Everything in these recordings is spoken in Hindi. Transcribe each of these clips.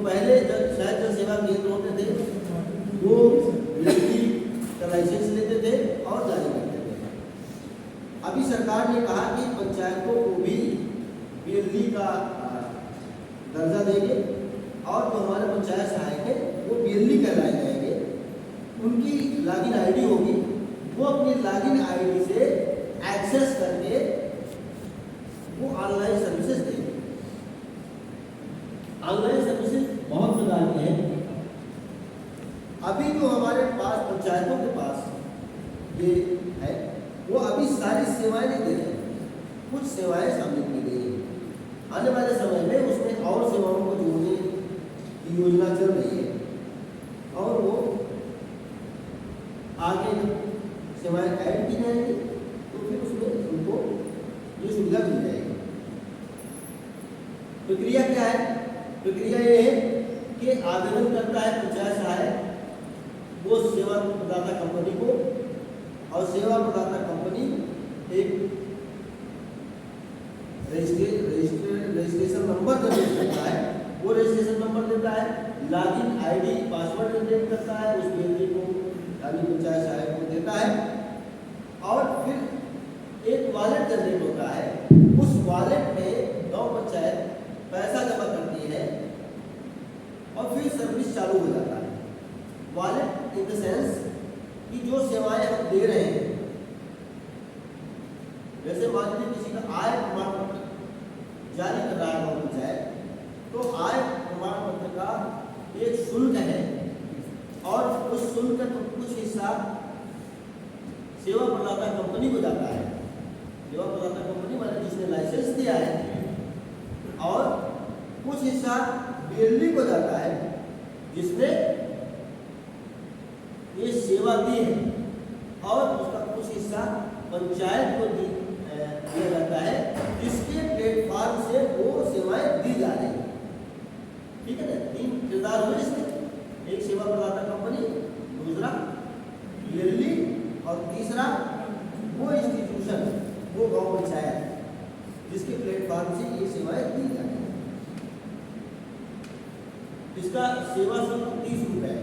पहले शायद जो सेवा केंद्र होते थे वो बिजली का लाइसेंस लेते थे और जारी करते थे। अभी सरकार ने कहा कि पंचायतों को भी बिजली का दर्जा देंगे और जो हमारे पंचायत सहायक है वो बिजली कहलाए जाएंगे। उनकी लॉगिन आईडी होगी, वो अपनी लॉगिन आईडी से एक्सेस करके वो ऑनलाइन सर्विसेज देंगे। ऑनलाइन सर्विसेज बहुत प्रकार की हैं। अभी जो हमारे पास पंचायतों के पास ये है वो अभी सारी सेवाएं नहीं दे रहे, कुछ सेवाएं शामिल की गई हैं। आने वाले समय में उसमें और सेवाओं को जोड़ने की योजना चल रही है और वो आगे सेवाएं ऐड की जाएंगी तो फिर उसमें उनको ये सुविधा मिल जाएगी। प्रक्रिया क्या है? प्रक्रिया ये है कि आवेदन करता है पंचायत सहायक वो सेवा प्रदाता कंपनी को, और सेवा प्रदाता कंपनी एक रजिस्ट्रेशन नंबर जनरेट करता है, वो रजिस्ट्रेशन नंबर देता है, लॉगिन आईडी पासवर्ड जनरेट करता है, उस व्यक्ति को यानी पंचायत सहायक को देता है और फिर एक वॉलेट जनरेट होता है। उस वॉलेट में गांव पंचायत पैसा जमा करती है और फिर सर्विस चालू हो जाता है। वॉलेट इन द सेंस कि जो सेवाएं हम दे रहे हैं, जैसे मान लीजिए किसी का आय प्रमाण पत्र जारी कर रहा है गांव पंचायत, तो आय प्रमाण पत्र का एक शुल्क है और उस शुल्क का कुछ हिस्सा सेवा प्रदाता कंपनी को जाता है। सेवा प्रदाता कंपनी वाले जिसने लाइसेंस दिया है, और कुछ हिस्सा बिजली को जाता है जिसने ये सेवा दी है, और उसका कुछ हिस्सा पंचायत को दिया जाता है जिसके प्लेटफॉर्म से वो सेवाएं दी जा रही है। ठीक है ना? तीन किरदार हुए इसमें, एक सेवा प्रदाता कंपनी, दूसरा बिजली और तीसरा वो इंस्टीट्यूशन, वो गांव पंचायत जिसके प्लेटफॉर्म से ये सेवाएं दी जा रही है। इसका सेवा शुल्क 30 रुपये है।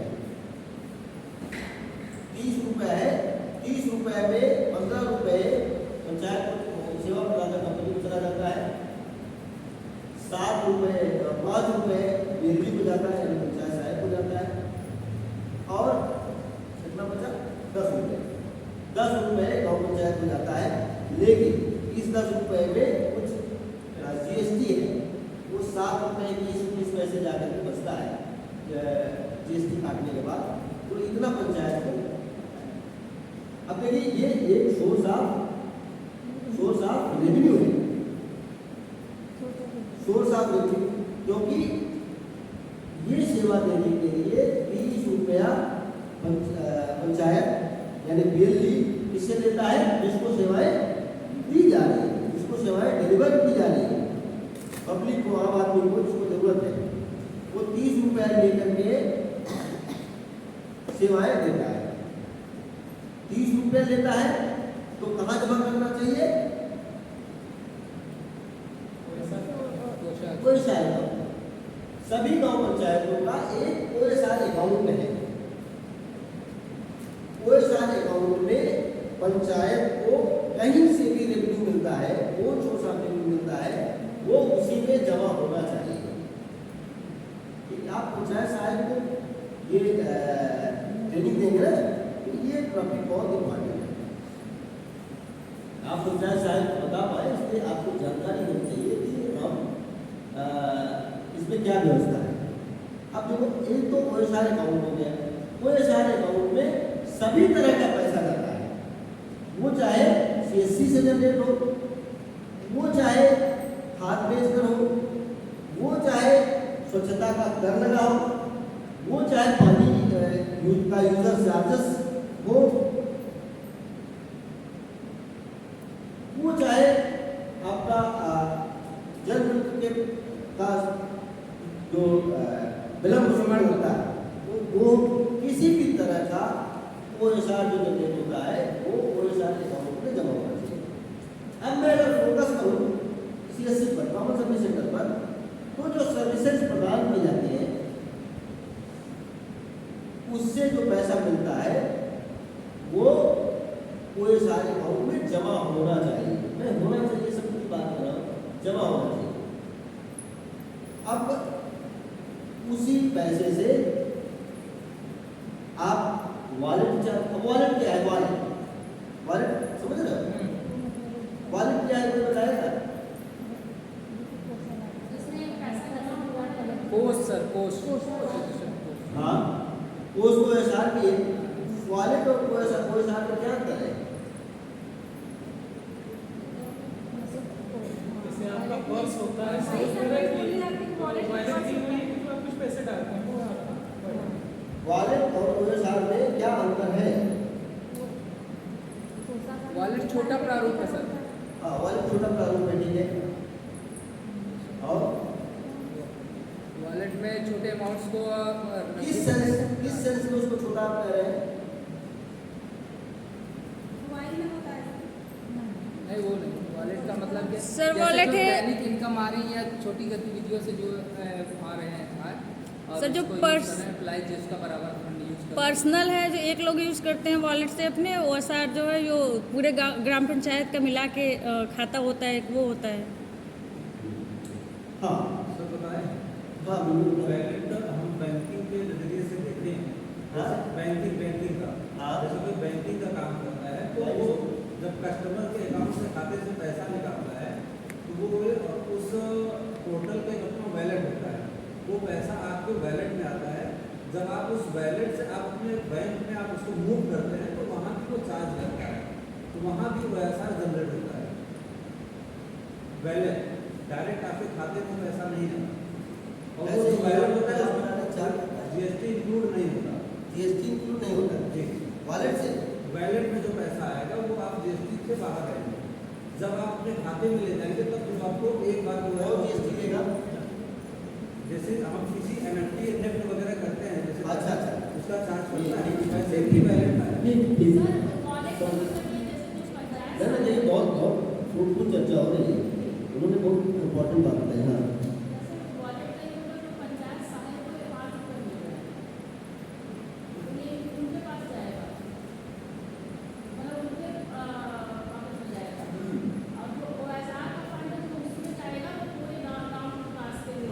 30 रुपये है। 30 रुपये में 15 रुपये पंचायत सेवा प्रदाता कंपनी को चला जाता है, 7 रुपये 5 रुपये बिजली को जाता है यानी पंचायत सहायक को जाता है, और कितना बचा? 10 रुपये। 10 रुपये गाँव पंचायत को जाता है। लेकिन इस 10 रुपये में कुछ जीएसटी है, वो 7 रुपये 20 पैसे जाकर के बचता है जीएसटी काटने के बाद, तो इतना पंचायत को। अब देखिए ये एक सोर्स ऑफ रेवेन्यू है, सोर्स ऑफ रेवेन्यू, क्योंकि ये सेवा देने के लिए 30 रुपया पंचायत यानी बिजली इससे लेता है जिसको सेवाएं दी जा रही है, जिसको सेवाएं डिलीवर की जा रही है, पब्लिक को, आम आदमी को जिसको जरूरत है, वो 30 रुपया लेकर के सेवाएं देता है। 30 रुपये लेता है तो कहाँ जमा करना चाहिए? कोषागार। सभी गांव पंचायतों का एक कोषागार अकाउंट है। कोषागार अकाउंट में पंचायत को कहीं से भी रेवेन्यू मिलता है, वो जो सा रेवेन्यू मिलता है वो उसी में जमा होना चाहिए। आप पंचायत सहायक को ये ट्रेनिंग देंगे ना, तो ये टॉपिक बहुत इम्पोर्टेंट है। आप पंचायत सहायक को बता पाए, इसलिए आपको जानकारी होनी चाहिए कि हम इसमें क्या व्यवस्था है। अब देखो, एक तो कोषागार अकाउंट हो गया। कोषागार अकाउंट में सभी तरह का पैसा जाता है, वो चाहे सीएससी से जनरेट हो, वो चाहे खाद बेचकर हो, वो चाहे स्वच्छता का कर लगा हो, वो चाहे पानी का यूजर चार्जेस हो, वो चाहे आपका जल के का जो विलंब समय होता है, वो किसी भी तरह का कोषागार जो जनरेट होता है वो कोषागार अकाउंट में जमा होना चाहिए। अब मैं अगर फोकस करूँ सीएससी पर, कॉमन सर्विस सेंटर पर, तो जो सर्विसेज प्रदान की जाती है उससे जो पैसा मिलता है वो कोई सारे अकाउंट में जमा होना चाहिए। मैं होना चाहिए सब की बात कर रहा हूँ, जमा होना चाहिए। अब उसी पैसे से आप वॉलेट क्या है? वॉलेट समझ रहे हो? वॉलेट क्या है कोई बताएगा? हाँ, कोष को एसआर भी है, वॉलेट और कोएसआर का क्या अंतर है? जैसे आपका पर्स होता है कुछ पैसे डालते हैं वॉलेट और कोएसआर में क्या अंतर है? वॉलेट छोटा प्रारूप है सर। हाँ, वॉलेट छोटा प्रारूप है, ठीक है। और वॉलेट में छोटे अमाउंट्स को किस सेंस में उसको छोटा आप कह रहे हैं? नहीं वो नहीं, वॉलेट का मतलब क्या सर, वॉलेट है दैनिक इनकम आ रही है या छोटी गतिविधियों से जो आ रहे हैं और सर, जो जिसका बराबर फंड यूज कर पर्सनल है जो एक लोग यूज़ करते हैं वॉलेट से अपने, ओएसआर जो है जो पूरे ग्राम पंचायत का मिला के खाता होता है, वो होता है। हाँ सर बताएं, हाँ बिल्कुल। वैलेट हम बैंकिंग के नजरिए से देखते हैं। हाँ? बैंकिंग का हाँ। जैसे कोई बैंकिंग का काम करता है तो वो जब कस्टमर के अकाउंट से खाते से पैसा निकालता है तो वो उस पोर्टल पे अपना वैलेट होता है, वो पैसा आपके वैलेट में आता है। जब आप उस वैलेट से आप अपने बैंक में आप उसको मूव करते हैं तो वहाँ भी वो चार्ज लगता है, तो वहाँ भी वैसा जनरेट होता है। वैलेट डायरेक्ट आपके खाते में पैसा नहीं आता, और वो जो वैलेट होता है उसमें जीएसटी इंक्लूड नहीं होता। जीएसटी इंक्लूड नहीं होता जी, वॉलेट से। वैलेट में जो पैसा आएगा वो आप जीएसटी से बाहर आएंगे। जब आप अपने खाते में ले जाएंगे तब तो आपको एक बार जो है और जीएसटी लेगा। जैसे हम किसी एनएफटी नेफ्ट वगैरह करते हैं जैसे अच्छा अच्छा, उसका चार्ज पड़ता है, वैसे भी वैलेट का है। नहीं नहीं, बहुत फ्रूटफुल चर्चा हो रही है, उन्होंने बहुत इम्पोर्टेंट बात बताई। हाँ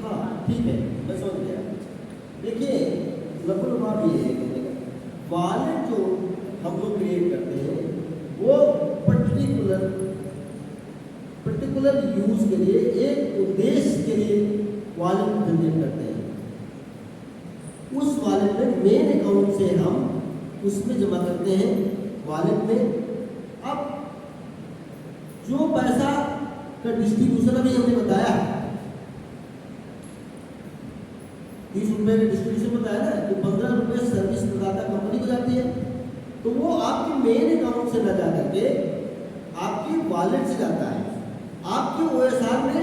हाँ ठीक है, मैं समझ गया। देखिए मतलब बात ये है कि वॉलेट जो हम लोग क्रिएट करते हैं वो पर्टिकुलर यूज के लिए, एक उद्देश्य के लिए वॉलेट जनरेट करते हैं। उस वॉलेट में मेन अकाउंट से हम उसमें जमा करते हैं वॉलेट में। अब जो पैसा का डिस्ट्रीब्यूशन अभी हमने बताया 30 रुपये का डिस्ट्रीब्यूशन बताया ना कि 15 रुपये सर्विस प्रदाता कंपनी को जाती है, तो वो आपके मेन अकाउंट से न जा करके आपकी वॉलेट से जाता है। आपके ओएसआर में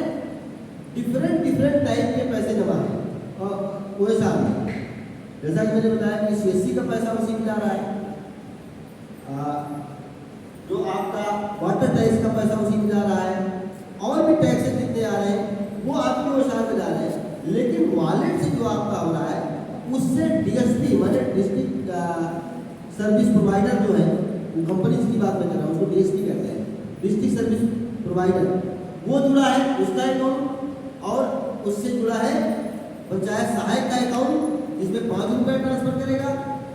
डिफरेंट टाइप के पैसे जमा हैं और ओएसआर में, जैसा कि मैंने बताया कि सीएससी का पैसा उसी में जा रहा है, जो आपका वाटर टैक्स का पैसा उसी में जा रहा है, और भी टैक्स जितने आ रहे हैं वो आपके ओएसआर में जा रहे हैं। लेकिन वॉलेट से जो आपका हो रहा है उससे डीएसपी माने डिस्ट्रिक्ट सर्विस प्रोवाइडर जो है, कंपनी की बात मैं कर रहा हूँ, उसको डीएसपी कहते हैं, डिस्ट्रिक्ट सर्विस प्रोवाइडर, वो जुड़ा है उसका अकाउंट, और उससे जुड़ा है पंचायत सहायक का अकाउंट जिसमें 5 रुपये ट्रांसफर करेगा,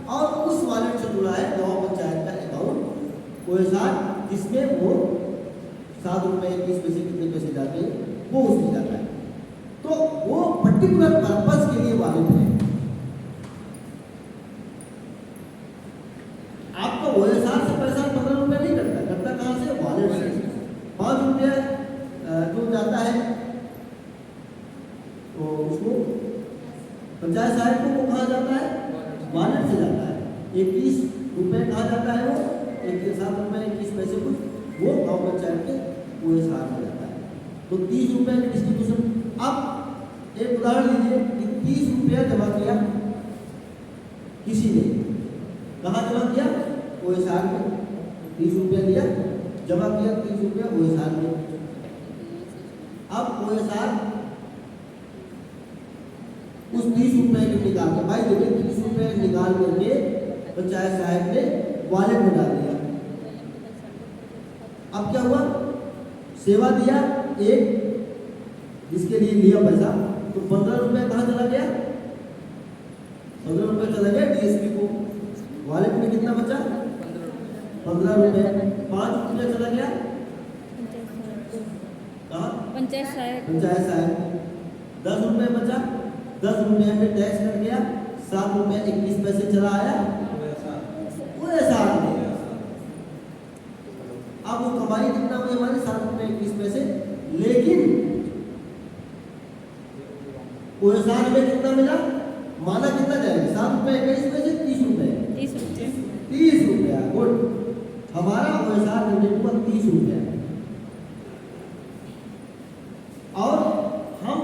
और उस वॉलेट से जुड़ा है गाँव पंचायत का अकाउंट ओएसआर जिसमें वो 7 रुपये 21 पैसे कितने पैसे जाते हैं वो उसमें जाता है। तो वो पर्टिकुलर पर्पस के लिए वॉलेट है। आपका ओएसआर से पैसा 15 रुपये नहीं करता कहाँ से? वॉलेट से। 5 रुपये जो जाता है तो उसको पंचायत सहायक को कहाँ जाता है? वॉलेट से जाता है। 21 रुपये कहाँ जाता है? वो 7 रुपये 21 पैसे कुछ वो गाँव पंचायत के ओएसआर में जाता है। तो 30 रुपये की डिस्ट्रीब्यूशन। अब एक उदाहरण लीजिए कि 30 रुपया जमा किया किसी ने, कहाँ जमा किया? ओएसआर में। 30 रुपया दिया, जमा किया 30 रुपया ओएसआर में। अब ओएसआर उस 30 रुपए के निकाल के, भाई देखिए 30 रुपए निकाल करके पंचायत साहब ने वॉलेट में डाल दिया। अब क्या हुआ, सेवा दिया एक, जिसके लिए लिया पैसा, तो 15 रुपए कहाँ चला गया, 15 रुपए चला गया डीएसपी को। वॉलेट में कितना बचा, 15 रुपए। 5 रुपये चला गया कहाँ, पंचायत सहायक। पंचायत साहब। 10 रुपये बचा, 10 रुपये में टैक्स कट गया, 7 रुपये 21 पैसे चला आया पूरे साल में। अब वो कमाई कितना हुई हमारे, 7 रुपये 21 पैसे, लेकिन पूरे साल में कितना मिला, माना कितना जाएगा, 7 रुपये 21 पैसे, 30 रुपये, 30 रुपया। गुड, हमारा व्यवसाय जनरेट हुआ 30 रुपया। और हम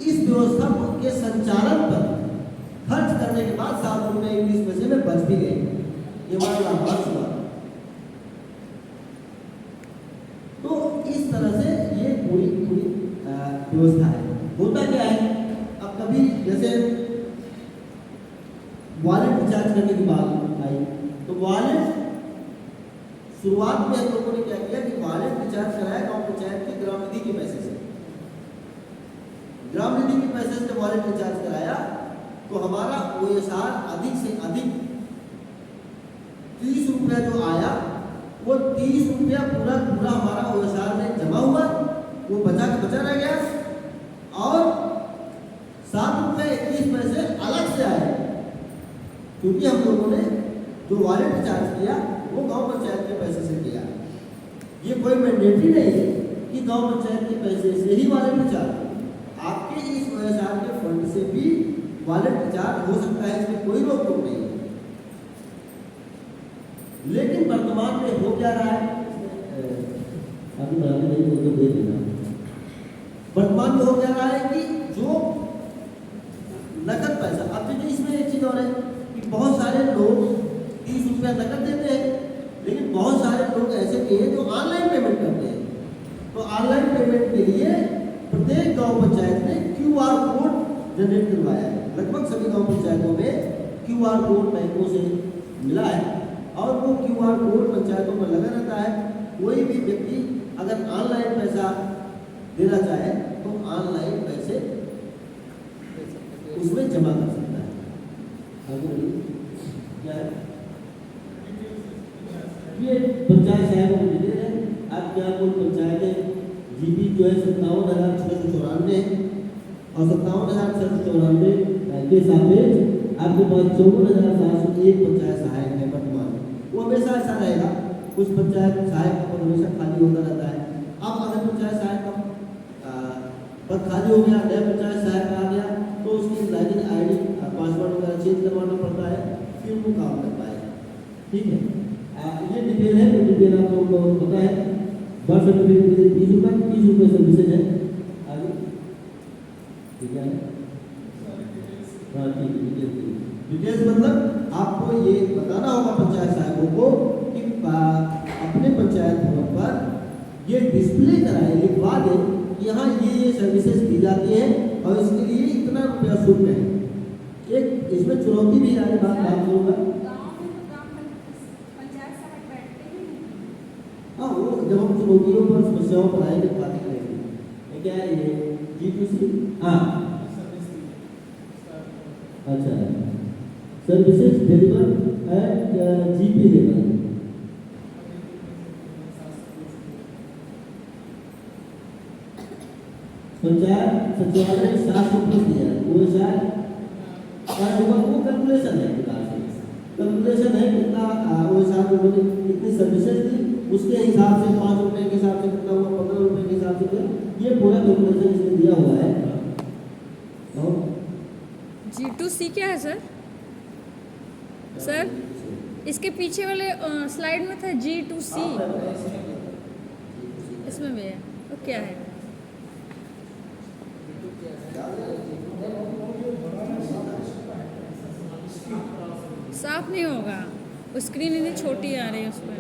इस व्यवस्था के संचालन पर खर्च करने के बाद 7 रुपये 21 पैसे में बच भी गए, ये हमारा लाभांश हुआ। तो इस तरह से ये पूरी व्यवस्था है। होता क्या है, अब कभी जैसे वॉलेट रिचार्ज करने की बात आई, तो वॉलेट शुरुआत में हम लोगों ने क्या किया कि वॉलेट रिचार्ज कराया गांव पंचायत के ग्राम निधि के पैसे से। ग्राम निधि के पैसे से वॉलेट रिचार्ज कराया तो हमारा OSR अधिक से अधिक 30 रुपया जो आया, वो 30 रुपया पूरा पूरा हमारा OSR में जमा हुआ, वो बचा के बचा रह गया। और 7 रुपये 21 पैसे अलग से आए, क्योंकि हम लोगों ने जो वॉलेट रिचार्ज किया वो गांव पंचायत के पैसे से किया। ये कोई मैंडेटरी नहीं है कि गांव पंचायत के पैसे से ही वॉलेट रिचार्ज, आपके इस OSR के फंड से भी वॉलेट रिचार्ज हो सकता है, इसमें कोई रोक टोक नहीं है। लेकिन वर्तमान में हो क्या रहा है, अभी नहीं हो तो दे देना। वर्तमान में हो क्या रहा है कि जो नकद पैसा, अब देखिए इसमें एक चीज और है कि बहुत सारे लोग 30 रुपया नकद देते हैं, लेकिन बहुत सारे लोग ऐसे भी हैं जो ऑनलाइन पेमेंट करते हैं। तो ऑनलाइन पेमेंट के लिए प्रत्येक गांव पंचायत ने QR कोड जनरेट करवाया है। लगभग सभी गांव पंचायतों में QR कोड बैंकों से मिला है, और वो QR कोड पंचायतों पर लगा रहता है। कोई भी व्यक्ति अगर ऑनलाइन पैसा देना चाहे तो ऑनलाइन पैसे उसमें जमा कर सकता है। क्या है ये पंचायत साहब को डिटेल है। आपके यहाँ कुल पंचायतें GP जो है 57,694 है, और 57,694 के सापेक्ष आपके पास 54,701 पंचायत सहायक है वर्तमान। वो हमेशा ऐसा रहेगा, कुछ पंचायत सहायक का पद हमेशा खाली होता रहता है। अब अगर पंचायत सहायक का पद खाली हो गया, नया पंचायत सहायक आ गया, तो उसकी लॉगिन ID पासवर्ड वगैरह चेंज करवाना पड़ता है, फिर वो काम कर पाएगा। ठीक है, ये डिटेल है, वो डिटेल आप लोगों को पता है। बर्थ सर्टिफिकेट 30 रुपये सर्विसेज है। आगे ठीक है, हाँ ठीक है। डिटेल्स मतलब आपको ये बताना होगा पंचायत साहबों को कि अपने पंचायत भवन पर ये डिस्प्ले कराए, लिखवा दें कि यहाँ ये सर्विसेज दी जाती हैं और इसके लिए इतना रुपया शुल्क है। एक इसमें चुनौती भी आगे बात करूँगा। हाँ, वो जब हम चुनौतियों पर समस्याओं पर आएंगे बात करेंगे। क्या है ये G2C? हाँ अच्छा, services deliver at GP level. Panchayat सचिवालय 700 दिया, OSR वो कैलकुलेशन है, कैलकुलेशन है कितना OSR को कितनी सर्विसेज दी, उसके हिसाब से 5 रुपये के हिसाब से कितना हुआ, 15 रुपये के हिसाब से, ये पूरा कैलकुलेशन इसमें दिया हुआ है। G2C क्या है सर? सर इसके पीछे वाले स्लाइड में था G2C, इसमें भी है, तो क्या है? साफ नहीं होगा, स्क्रीन इतनी छोटी आ रही है उस पर।